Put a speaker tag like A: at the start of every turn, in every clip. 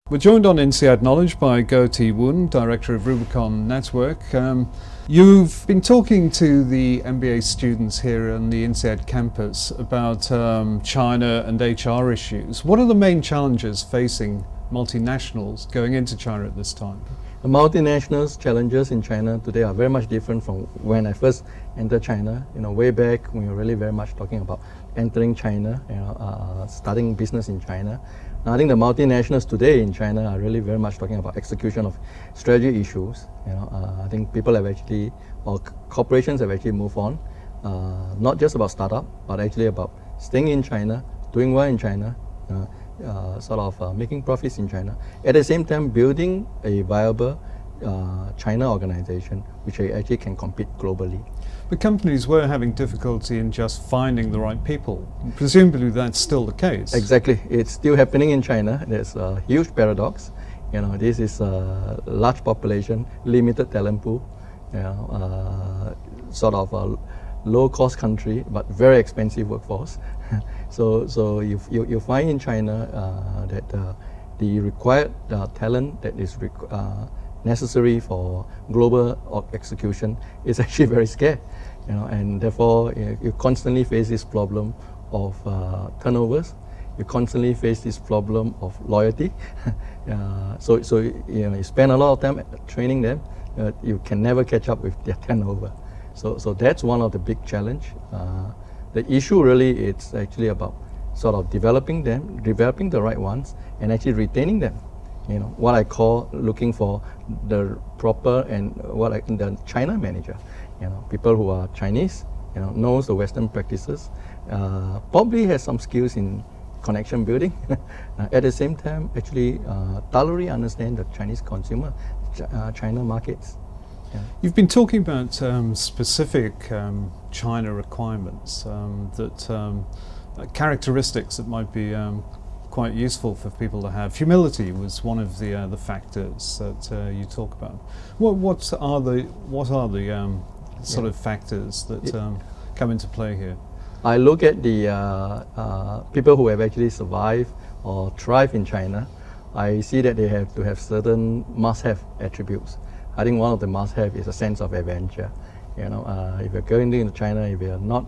A: We're joined on INSEAD Knowledge by Woon, Director of Rubicon Network. You've been talking to the MBA students here on the INSEAD campus about China and HR issues. What are the main challenges facing multinationals going into China at this time?
B: The multinationals' challenges in China today are very much different from when I first entered China. Way back we were really very much talking about entering China, starting business in China. Now, I think the multinationals today in China are really very much talking about execution of strategy issues. I think people have actually, or corporations have actually moved on, not just about startup, but actually about staying in China, doing well in China, making profits in China. At the same time, building a viable China organization which actually can compete globally.
A: The companies were having difficulty in just finding the right people. Presumably that's still the case.
B: Exactly. It's still happening in China. There's a huge paradox. This is a large population, limited talent pool, sort of a low-cost country, but very expensive workforce. So you find in China that the required talent that is necessary for global execution is actually very scarce, and therefore you constantly face this problem of turnovers. You constantly face this problem of loyalty. So you spend a lot of time training them, you can never catch up with their turnover. So that's one of the big challenge. The issue really it's actually about sort of developing them, developing the right ones, and actually retaining them. What I call looking for the proper and the China manager. People who are Chinese, knows the Western practices, probably has some skills in connection building. At the same time, actually thoroughly understand the Chinese consumer, China markets. Yeah.
A: You've been talking about specific China requirements, characteristics that might be quite useful for people to have. Humility was one of the factors that you talk about. What are the sort of factors that come into play here?
B: I look at the people who have actually survived or thrived in China. I see that they have to have certain must-have attributes. I think one of the must-have is a sense of adventure. If you're going into China, if you're not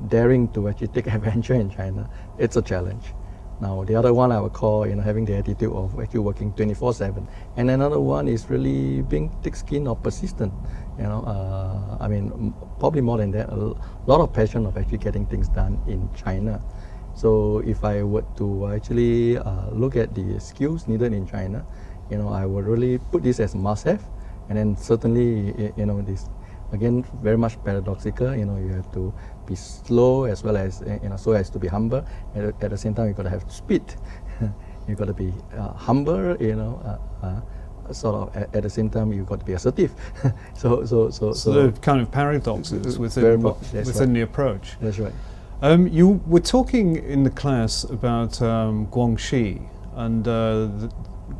B: daring to actually take adventure in China, it's a challenge. Now, the other one I would call, having the attitude of actually working 24/7. And another one is really being thick-skinned or persistent. I mean, probably more than that, a lot of passion of actually getting things done in China. So if I were to actually look at the skills needed in China, I would really put this as must-have. And then certainly, this again very much paradoxical. You have to be slow as well as so as to be humble. At the same time, you got to have speed. You got to be humble. Sort of at the same time, you got to be assertive. So
A: the kind of paradoxes within the approach.
B: That's right.
A: You were talking in the class about Guangxi and the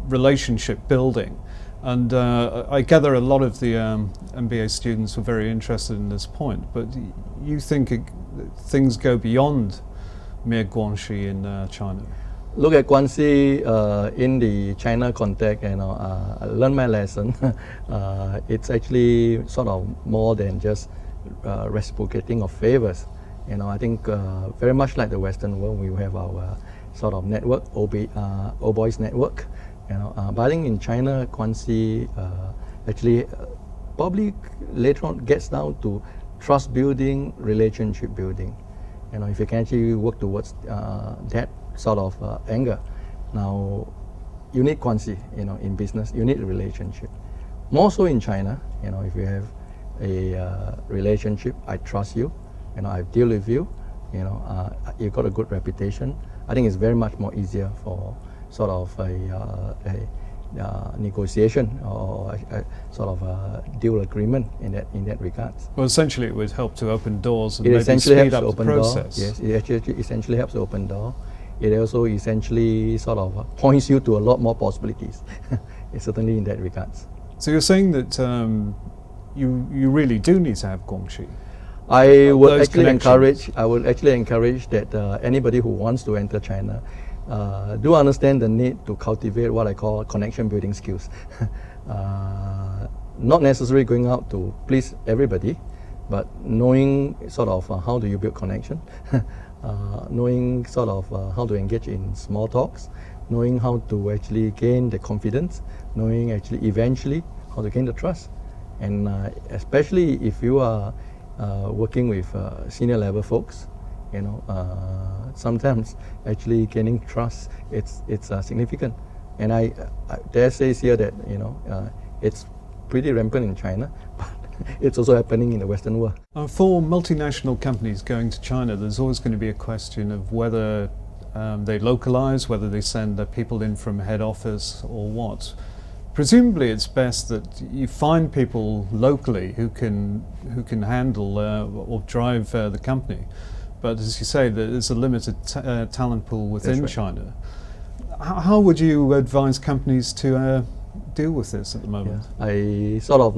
A: relationship building. And I gather a lot of the MBA students were very interested in this point, but you think things go beyond mere Guangxi in China?
B: Look at Guangxi in the China context, I learned my lesson. It's actually sort of more than just reciprocating of favors. I think very much like the Western world, we have our sort of network, Boys network. But I think in China, Guangxi actually probably later on gets down to trust building, relationship building. If you can actually work towards that sort of angle. Now, you need Guangxi, in business, you need a relationship. More so in China, if you have a relationship, I trust you, I deal with you, you've got a good reputation. I think it's very much more easier for sort of a negotiation or a sort of a deal agreement in that regard.
A: Well, essentially it would help to open doors and maybe speed up the process.
B: Yes, it actually essentially helps to open door. It also essentially sort of points you to a lot more possibilities. It's certainly in that regards.
A: So you're saying that you really do need to have Guangxi?
B: I would actually encourage that anybody who wants to enter China do understand the need to cultivate what I call connection building skills. Not necessarily going out to please everybody, but knowing sort of how do you build connection, knowing sort of how to engage in small talks, knowing how to actually gain the confidence, knowing actually eventually how to gain the trust. And especially if you are working with senior level folks, you know, sometimes actually gaining trust, it's significant. And I dare say here that, you know, it's pretty rampant in China, but it's also happening in the Western world.
A: For multinational companies going to China, there's always going to be a question of whether they localize, whether they send their people in from head office or what. Presumably it's best that you find people locally who can handle or drive the company. But as you say, there's a limited talent pool within China. How would you advise companies to deal with this at the moment?
B: Yeah. I sort of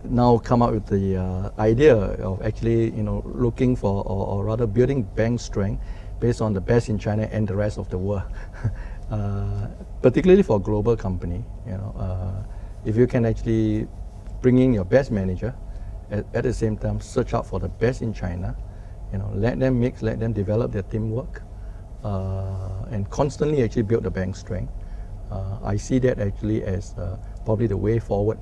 B: now come up with the idea of actually, you know, looking for or rather building bank strength based on the best in China and the rest of the world. Particularly for a global company, you know, if you can actually bring in your best manager, at the same time search out for the best in China, you know, let them mix, let them develop their teamwork, and constantly actually build the bank strength. I see that actually as probably the way forward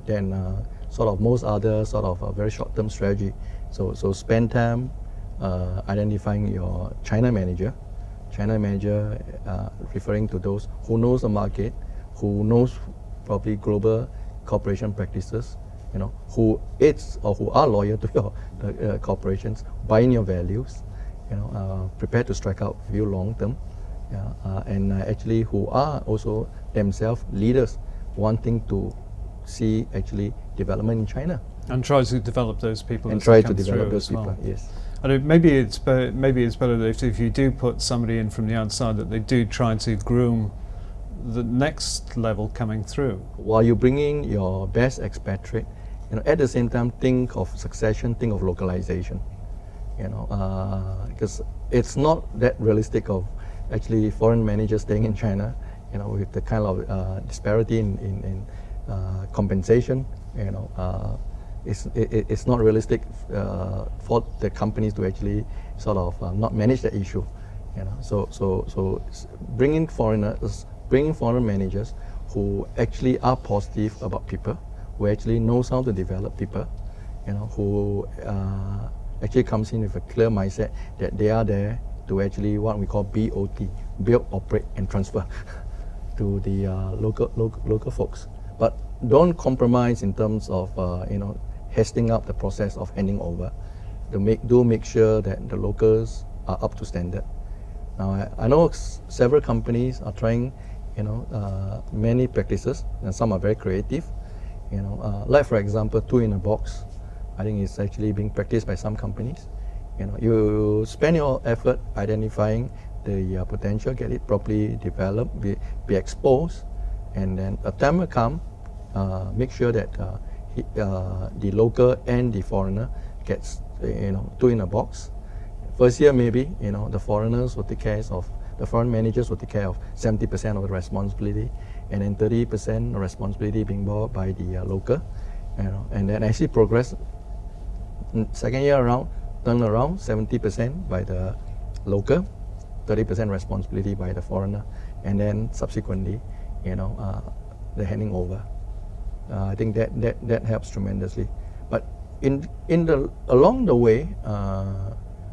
B: than sort of most other sort of very short-term strategy. So spend time identifying your China manager, referring to those who knows the market, who knows probably global corporation practices, you know, who is or who are loyal to your corporations, buying your values, you know, prepared to strike out with you long term, and actually who are also themselves leaders wanting to see actually development in China.
A: And try to develop those people.
B: And try to develop those people, yes.
A: And maybe it's better that if you do put somebody in from the outside, that they do try to groom the next level coming through.
B: While you're bringing your best expatriate, you know, at the same time think of succession, think of localization. You know, because it's not that realistic of actually foreign managers staying in China, you know, with the kind of disparity in compensation, you know. It's not realistic for the companies to actually sort of not manage the issue, you know. So bringing foreign managers who actually are positive about people, who actually knows how to develop people, you know, who actually comes in with a clear mindset that they are there to actually what we call BOT, build, operate, and transfer to the local folks. But don't compromise in terms of you know, hastening up the process of handing over. Do make sure that the locals are up to standard. Now I know several companies are trying, you know, many practices, and some are very creative. You know, like for example, 2 in a box. I think it's actually being practiced by some companies. You know, you spend your effort identifying the potential, get it properly developed, be exposed, and then a time will come. Make sure that the local and the foreigner gets, you know, 2 in a box. First year maybe, you know, the foreigners will take care of, the foreign managers will take care of 70% of the responsibility, and then 30% responsibility being borne by the local, you know, and then actually progress. Second year around, turn around, 70% by the local, 30% responsibility by the foreigner, and then subsequently, you know, the handing over. I think that helps tremendously. But along the way,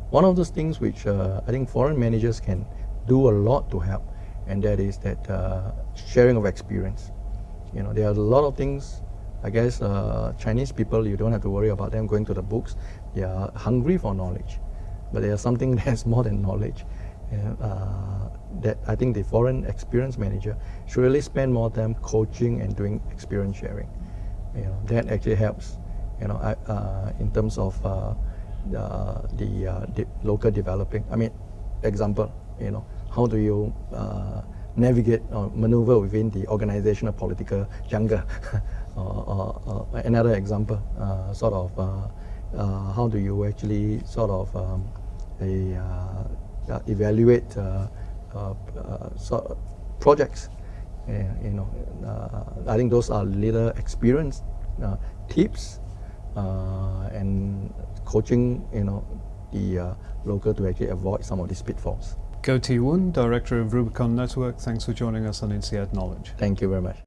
B: one of those things which I think foreign managers can do a lot to help, and that is that sharing of experience. You know, there are a lot of things. I guess Chinese people, you don't have to worry about them going to the books. They are hungry for knowledge, but there's something that's more than knowledge. That I think the foreign experience manager should really spend more time coaching and doing experience sharing. You know, that actually helps. You know, in terms of the local developing. I mean, example. You know, how do you navigate or maneuver within the organizational political jungle? Or another example, sort of how do you actually sort of they evaluate projects. I think those are little experience tips and coaching, the local to actually avoid some of these pitfalls.
A: Woon, Director of Rubicon Network, thanks for joining us on INSEAD Knowledge.
B: Thank you very much.